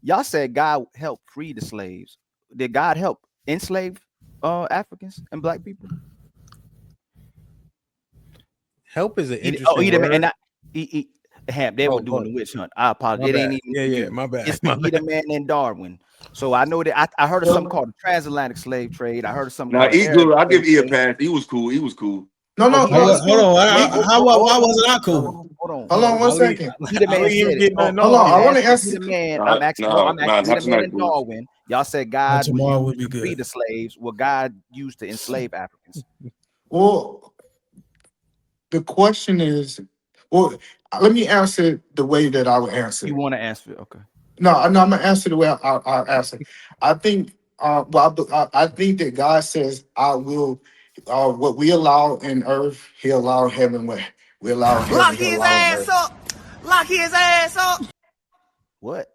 Y'all said God helped free the slaves. Did God help enslave Africans and black people? Help is an interesting Edom, word. and they were doing the witch hunt. I apologize. It ain't even yeah, my bad. It's the Edom and Darwin. So I know that I heard of something called the transatlantic slave trade. I heard of something called good. I'll give E a pass. He was cool. He was cool. No, hold on. Why wasn't I cool? Hold on 1 second. Edom man said it. Hold on, I want to answer. I'm asking Edom man and Darwin. Y'all said God would be free good. the slaves. Well, God used to enslave Africans. Well, the question is, well, let me answer the way that I would answer. You want to answer it? Okay. No, I'm gonna answer the way I answer. I think, I think that God says, "I will." What we allow in earth, He allow heaven. What we allow heaven, Lock He his allow ass earth. up. Lock his ass up. What?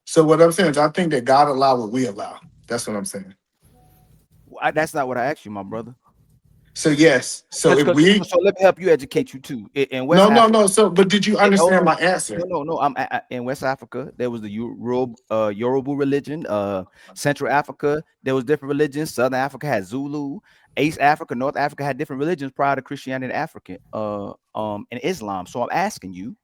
So what I'm saying is, I think that God allow what we allow. That's what I'm saying. That's not what I asked you, my brother. So yes. So if we, so let me help you educate you too. In West no. Africa, So, but did you understand my answer? No. I'm in West Africa. There was the Yoruba religion. Central Africa, there was different religions. Southern Africa had Zulu. East Africa, North Africa had different religions prior to Christianity and African, and Islam. So I'm asking you,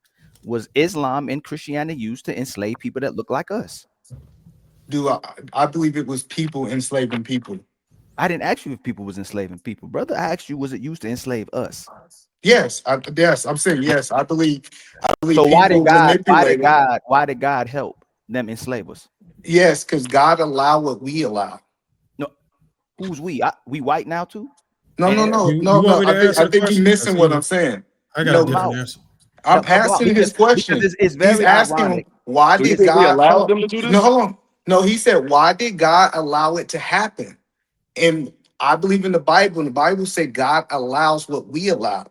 was Islam and Christianity used to enslave people that look like us? I believe it was people enslaving people. I didn't ask you if people was enslaving people, brother. I asked you, was it used to enslave us? Yes, I'm saying yes. I believe. So why did God? Why did God help them enslave us? Yes, because God allow what we allow. No, who's we? We white now too? No. I think you're missing what I'm saying. I got a different answer. I'm asking his question. It's very He's asking ironic. Why So did you think God he allowed them to do this? No, hold on. No, he said, why did God allow it to happen? And I believe in the Bible, and the Bible said God allows what we allow.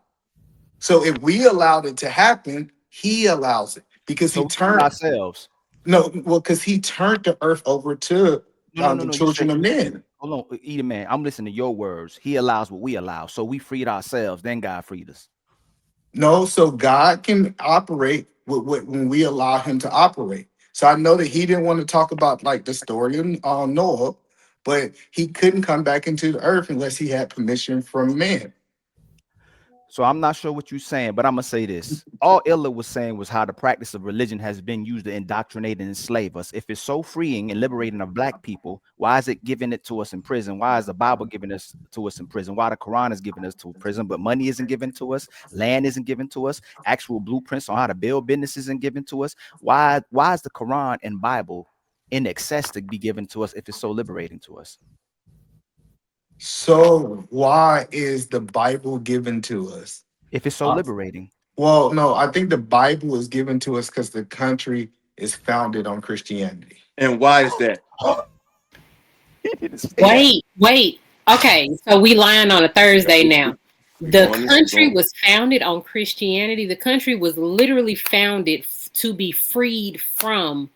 So if we allowed it to happen, he allows it because So he turned ourselves. No, well, because he turned the earth over to the children of men. Hold on, Edom man. I'm listening to your words. He allows what we allow. So we freed ourselves, then God freed us. No, so God can operate with when we allow him to operate. So I know that he didn't want to talk about like the story of Noah, but he couldn't come back into the earth unless he had permission from man. So I'm not sure what you're saying, but I'm gonna say this. All Illa was saying was how the practice of religion has been used to indoctrinate and enslave us. If it's so freeing and liberating of black people, why is it giving it to us in prison? Why is the Bible giving us to us in prison? Why the Quran is giving us to prison, but money isn't given to us, land isn't given to us, actual blueprints on how to build business isn't given to us? Why is the Quran and Bible in excess to be given to us if it's so liberating to us? So why is the Bible given to us? If it's so liberating. Well, no, I think the Bible is given to us because the country is founded on Christianity. And why is that? Wait. Okay, so we lying on a Thursday now. The country was founded on Christianity. The country was literally founded to be freed from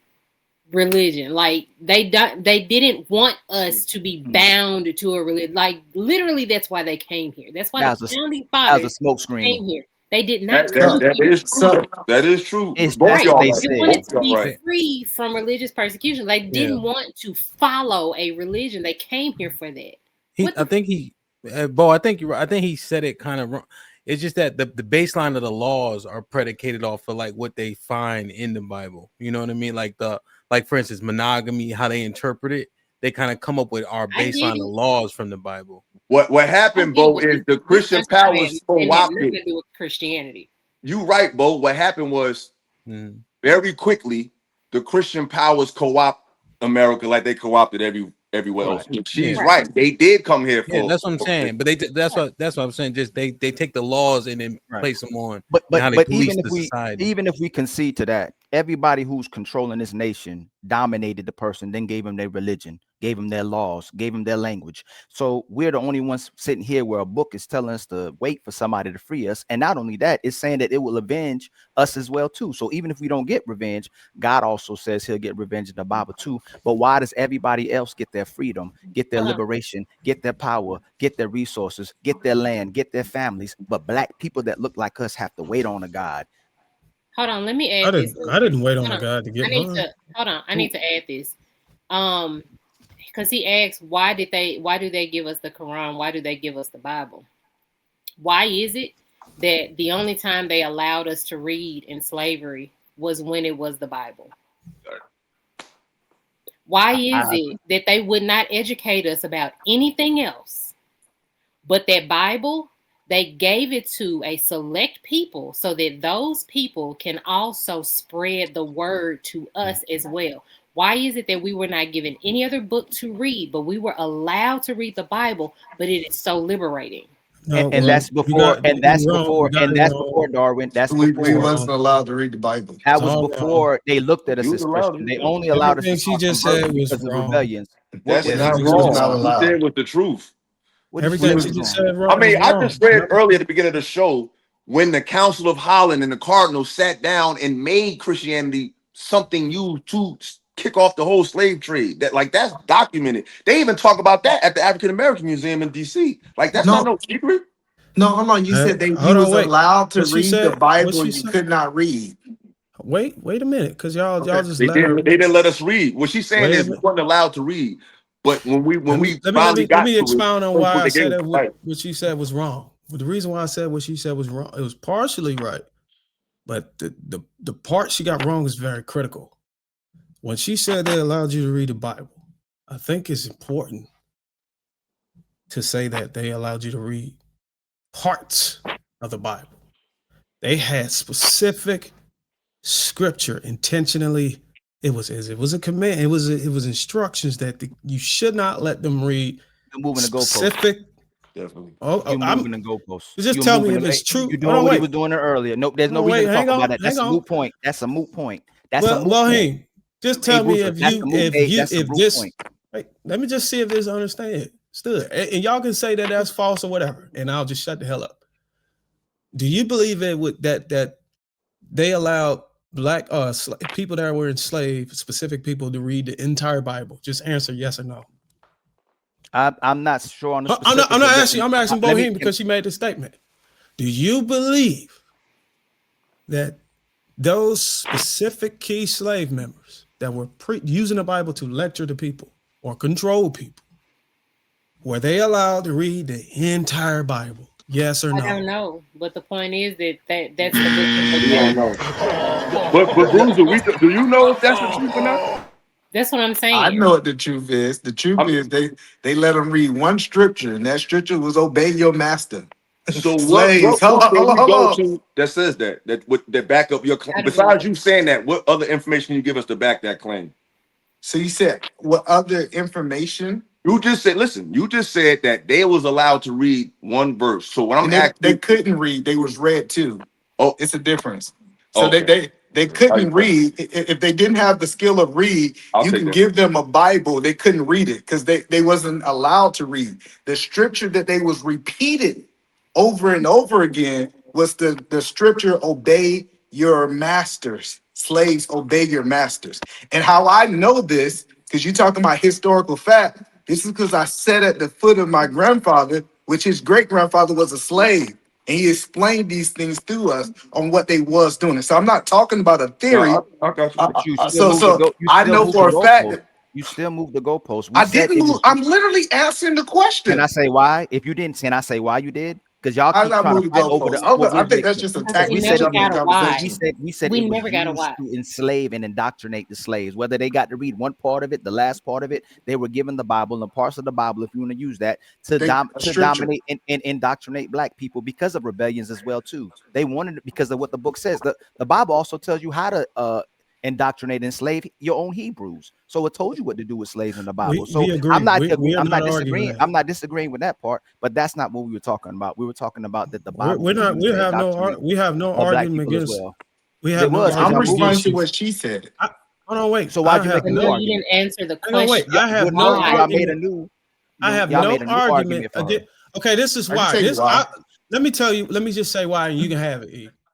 religion. Like they didn't want us to be bound to a religion. Like literally, that's why they came here. That's why the founding fathers came here. They did not. That is true. That is true. It's right. They wanted to be free from religious persecution. They didn't want to follow a religion. They came here for that. I think you're right. I think he said it kind of wrong. It's just that the baseline of the laws are predicated off of like what they find in the Bible. You know what I mean? Like for instance, monogamy, how they interpret it. They kind of come up with our baseline of laws from the Bible. What happened, Bo, is the Christian powers co-opted. Nothing to do with Christianity. You right, Bo. What happened was very quickly the Christian powers co-opt America like they co-opted everywhere else. She's right. They did come here for. Yeah, that's what I'm saying. But that's what I'm saying. Just they take the laws and then place them on. But even if we concede to that, everybody who's controlling this nation dominated the person, then gave them their religion, gave them their laws, gave them their language. So we're the only ones sitting here where a book is telling us to wait for somebody to free us. And not only that, it's saying that it will avenge us as well too. So even if we don't get revenge, God also says he'll get revenge in the Bible too. But why does everybody else get their freedom, get their liberation, get their power, get their resources, get their land, get their families? But black people that look like us have to wait on a God. Hold on, let me add this. I didn't wait on the God to get mine. I need to add this. Because he asked, why do they give us the Quran? Why do they give us the Bible? Why is it that the only time they allowed us to read in slavery was when it was the Bible? Why is it that they would not educate us about anything else but that Bible? They gave it to a select people so that those people can also spread the word to us as well. Why is it that we were not given any other book to read, but we were allowed to read the Bible, but it is so liberating? No, and that's before Darwin. That's we before wasn't allowed to read the Bible. That was before they looked at us as Christian. They only allowed us to she just said was because of rebellions. That's not wrong. What you said was the truth. Everything she just said wrong. I mean, I just read earlier at the beginning of the show when the Council of Holland and the Cardinals sat down and made Christianity something used to kick off the whole slave trade. That's documented. They even talk about that at the African American Museum in DC. Like that's not no secret. No, hold on. You said he was allowed to read the Bible and you could not read. Wait a minute, because y'all just they didn't let us read. What she's saying is we weren't allowed to read. But when we let me expound on why I said that what she said was wrong. But the reason why I said what she said was wrong, it was partially right, but the part she got wrong is very critical. When she said they allowed you to read the Bible, I think it's important to say that they allowed you to read parts of the Bible. They had specific scripture intentionally. It was a command. It was instructions that you should not let them read. You're moving specific. Definitely. You're moving the goalposts. Just tell me if it's true. You're doing what he was doing earlier. Nope, there's no reason to talk about that. That's a moot point. That's a moot point. Hey, just tell me if this. Wait, let me just see if this understood. And y'all can say that that's false or whatever, and I'll just shut the hell up. Do you believe that they allowed black people that were enslaved, specific people, to read the entire Bible? Just answer yes or no. I'm not sure on the I'm not asking. I'm asking Bohemian because she made the statement. Do you believe that those specific key slave members that were using the Bible to lecture the people or control people, were they allowed to read the entire Bible? Yes or no? I don't know, but the point is that's the book. We don't know. But Bruiser, do you know if that's the truth or not? That's what I'm saying. I know what the truth is. The truth is they let them read one scripture, and that scripture was obey your master. So what go to that says that back up your claim? Besides you saying that, what other information can you give us to back that claim? So you said what other information? You just said that they was allowed to read one verse. So when they couldn't read, they was read too. Oh, it's a difference. So they couldn't read. If they didn't have the skill of read, you can give them a Bible. They couldn't read it because they wasn't allowed to read. The scripture that they was repeated over and over again was the scripture, obey your masters. Slaves, obey your masters. And how I know this, because you're talking about historical fact, this is because I sat at the foot of my grandfather, which his great-grandfather was a slave. And he explained these things to us on what they was doing. So I'm not talking about a theory. No, I got you. I know for a fact that you still move the goalpost. I didn't move. I'm literally answering the question. Can I say why? If you didn't, can I say why you did? Because y'all keep trying to fight over I think that's just a tactic. We said we never got a why. To enslave and indoctrinate the slaves, whether they got to read one part of it, the last part of it, they were given the Bible and parts of the Bible, if you want to use that, to dominate and indoctrinate black people because of rebellions as well too. They wanted it because of what the book says. The Bible also tells you how to indoctrinate and enslave your own Hebrews. So it told you what to do with slaves in the Bible. I'm not disagreeing with that part, but that's not what we were talking about. We were talking about that the Bible. We have no argument against. Well. I'm responding to what she said. Hold on, wait. So why'd you make a new argument? You didn't answer the question. I have no argument. I have no argument. Okay, this is why. Let me tell you. Let me just say why, and you can have it.